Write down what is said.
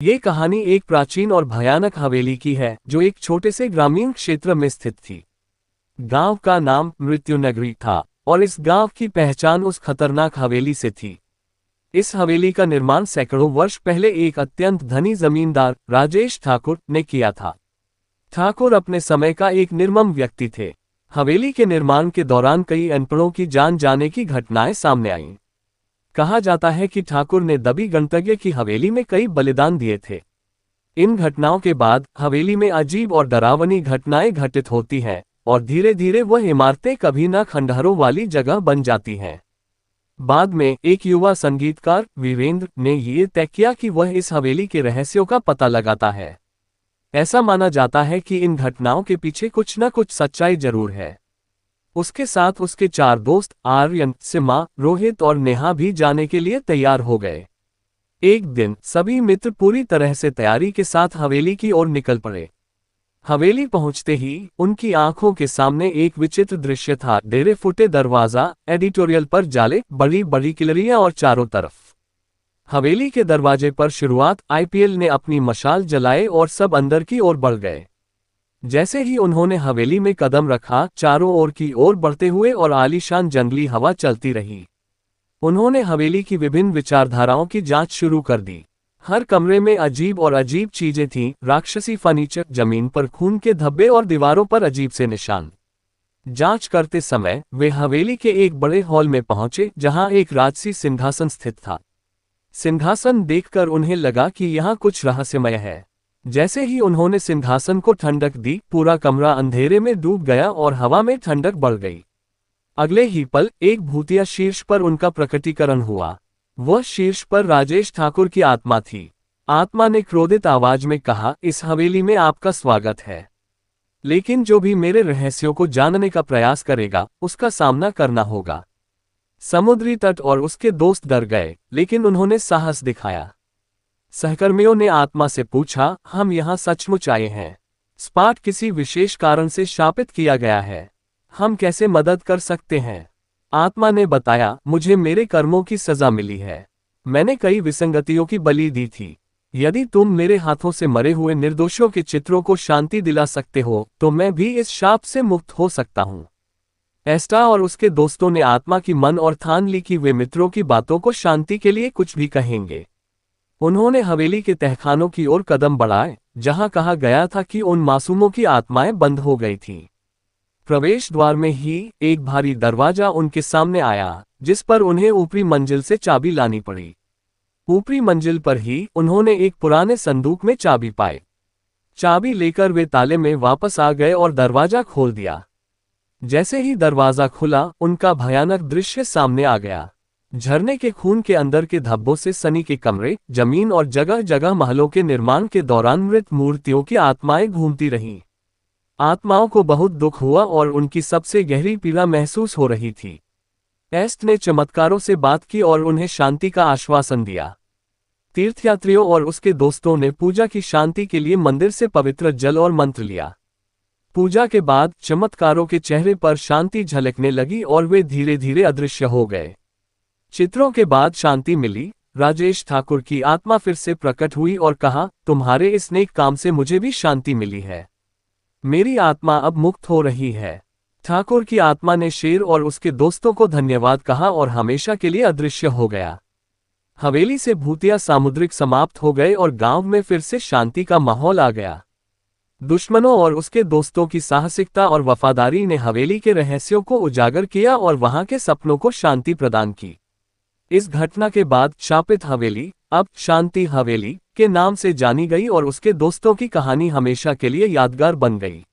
ये कहानी एक प्राचीन और भयानक हवेली की है जो एक छोटे से ग्रामीण क्षेत्र में स्थित थी। गांव का नाम मृत्यु नगरी था और इस गांव की पहचान उस खतरनाक हवेली से थी। इस हवेली का निर्माण सैकड़ों वर्ष पहले एक अत्यंत धनी जमींदार राजेश ठाकुर ने किया था। ठाकुर अपने समय का एक निर्मम व्यक्ति थे। हवेली के निर्माण के दौरान कई अनपढ़ों की जान जाने की घटनाएं सामने आईं। कहा जाता है कि ठाकुर ने दबी गणतज्ञ की हवेली में कई बलिदान दिए थे। इन घटनाओं के बाद हवेली में अजीब और डरावनी घटनाएं घटित होती हैं और धीरे धीरे वह इमारतें कभी न खंडहरों वाली जगह बन जाती हैं। बाद में एक युवा संगीतकार वीरेंद्र ने ये तय किया कि वह इस हवेली के रहस्यों का पता लगाता है। ऐसा माना जाता है कि इन घटनाओं के पीछे कुछ न कुछ सच्चाई जरूर है। उसके साथ उसके 4 दोस्त आर्यन, सिमा, रोहित और नेहा भी जाने के लिए तैयार हो गए। एक दिन सभी मित्र पूरी तरह से तैयारी के साथ हवेली की ओर निकल पड़े। हवेली पहुंचते ही उनकी आंखों के सामने एक विचित्र दृश्य था। डेरे फुटे दरवाजा, एडिटोरियल पर जाले, बड़ी बड़ी किलरियां और चारों तरफ। हवेली के दरवाजे पर शुरुआत आईपीएल ने अपनी मशाल जलाए और सब अंदर की ओर बढ़ गए। जैसे ही उन्होंने हवेली में कदम रखा, चारों ओर की ओर बढ़ते हुए और आलीशान जंगली हवा चलती रही। उन्होंने हवेली की विभिन्न विचारधाराओं की जांच शुरू कर दी। हर कमरे में अजीब और अजीब चीजें थीं, राक्षसी फर्नीचर, जमीन पर खून के धब्बे और दीवारों पर अजीब से निशान। जांच करते समय वे हवेली के एक बड़े हॉल में पहुंचे जहां एक राजसी सिंहासन स्थित था। सिंहासन देखकर उन्हें लगा कि यहाँ कुछ रहस्यमय है। जैसे ही उन्होंने सिंहासन को ठंडक दी, पूरा कमरा अंधेरे में डूब गया और हवा में ठंडक बढ़ गई। अगले ही पल एक भूतिया शीर्ष पर उनका प्रकटीकरण हुआ। वह शीर्ष पर राजेश ठाकुर की आत्मा थी। आत्मा ने क्रोधित आवाज में कहा, इस हवेली में आपका स्वागत है, लेकिन जो भी मेरे रहस्यों को जानने का प्रयास करेगा उसका सामना करना होगा। समुद्री तट और उसके दोस्त डर गए, लेकिन उन्होंने साहस दिखाया। सहकर्मियों ने आत्मा से पूछा, हम यहाँ सचमुच आए हैं? स्पाट किसी विशेष कारण से शापित किया गया है, हम कैसे मदद कर सकते हैं? आत्मा ने बताया, मुझे मेरे कर्मों की सजा मिली है। मैंने कई विसंगतियों की बलि दी थी। यदि तुम मेरे हाथों से मरे हुए निर्दोषों के चित्रों को शांति दिला सकते हो तो मैं भी इस शाप से मुक्त हो सकता हूँ। एस्टा और उसके दोस्तों ने आत्मा की मन और ठान ली कि वे मित्रों की बातों को शांति के लिए कुछ भी कहेंगे। उन्होंने हवेली के तहखानों की ओर कदम बढ़ाए, जहां कहा गया था कि उन मासूमों की आत्माएं बंद हो गई थीं। प्रवेश द्वार में ही एक भारी दरवाजा उनके सामने आया, जिस पर उन्हें ऊपरी मंजिल से चाबी लानी पड़ी। ऊपरी मंजिल पर ही उन्होंने एक पुराने संदूक में चाबी पाई। चाबी लेकर वे ताले में वापस आ गए और दरवाजा खोल दिया। जैसे ही दरवाजा खुला, उनका भयानक दृश्य सामने आ गया। झरने के खून के अंदर के धब्बों से सनी के कमरे, जमीन और जगह जगह महलों के निर्माण के दौरान मृत मूर्तियों की आत्माएं घूमती रहीं। आत्माओं को बहुत दुख हुआ और उनकी सबसे गहरी पीड़ा महसूस हो रही थी। एस्ट ने चमत्कारों से बात की और उन्हें शांति का आश्वासन दिया। तीर्थयात्रियों और उसके दोस्तों ने पूजा की शांति के लिए मंदिर से पवित्र जल और मंत्र लिया। पूजा के बाद चमत्कारों के चेहरे पर शांति झलकने लगी और वे धीरे धीरे अदृश्य हो गए। चित्रों के बाद शांति मिली। राजेश ठाकुर की आत्मा फिर से प्रकट हुई और कहा, तुम्हारे इस नेक काम से मुझे भी शांति मिली है। मेरी आत्मा अब मुक्त हो रही है। ठाकुर की आत्मा ने शेर और उसके दोस्तों को धन्यवाद कहा और हमेशा के लिए अदृश्य हो गया। हवेली से भूतिया सामुद्रिक समाप्त हो गए और गांव में फिर से शांति का माहौल आ गया। दुश्मनों और उसके दोस्तों की साहसिकता और वफादारी ने हवेली के रहस्यों को उजागर किया और वहां के सपनों को शांति प्रदान की। इस घटना के बाद शापित हवेली अब शांति हवेली के नाम से जानी गई और उसके दोस्तों की कहानी हमेशा के लिए यादगार बन गई।